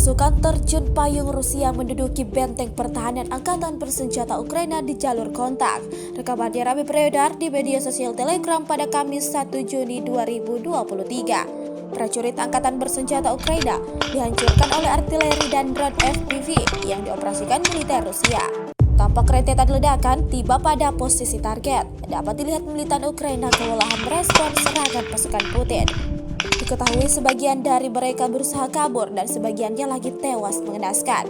Pasukan terjun payung Rusia menduduki benteng pertahanan angkatan bersenjata Ukraina di jalur kontak. Rekamannya ramai beredar di media sosial Telegram pada Kamis 1 Juni 2023. Prajurit angkatan bersenjata Ukraina dihancurkan oleh artileri dan drone FPV yang dioperasikan militer Rusia. Tampak rentetan ledakan tiba pada posisi target. Dapat dilihat militan Ukraina kewalahan merespons serangan pasukan Putin. Diketahui sebagian dari mereka berusaha kabur dan sebagiannya lagi tewas mengenaskan.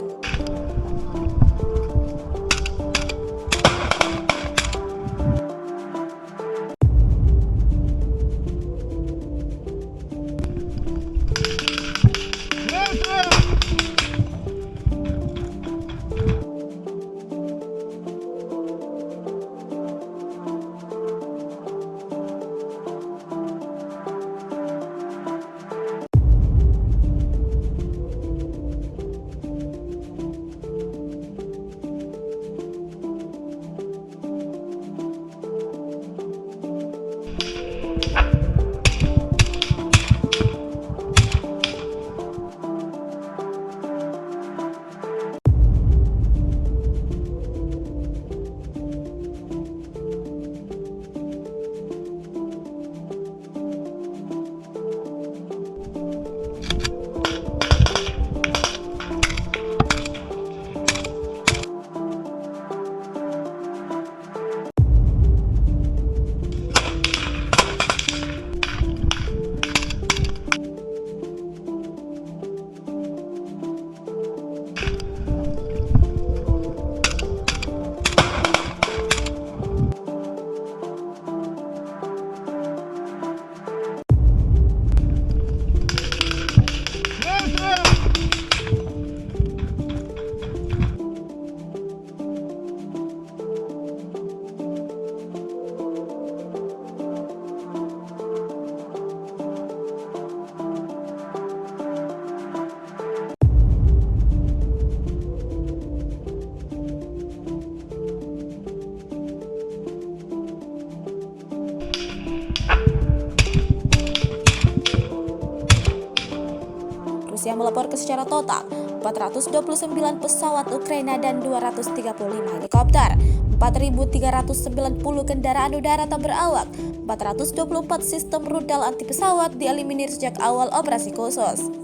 Rusia melaporkan secara total 429 pesawat Ukraina dan 235 helikopter, 4.390 kendaraan udara tak berawak, 424 sistem rudal anti pesawat dieliminir sejak awal operasi khusus.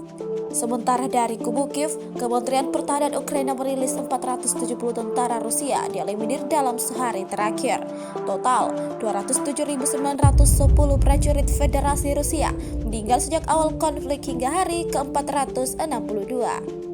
Sementara dari kubu Kiev, Kementerian Pertahanan Ukraina merilis 470 tentara Rusia dieliminir dalam sehari terakhir. Total, 207.910 prajurit Federasi Rusia meninggal sejak awal konflik hingga hari ke-462.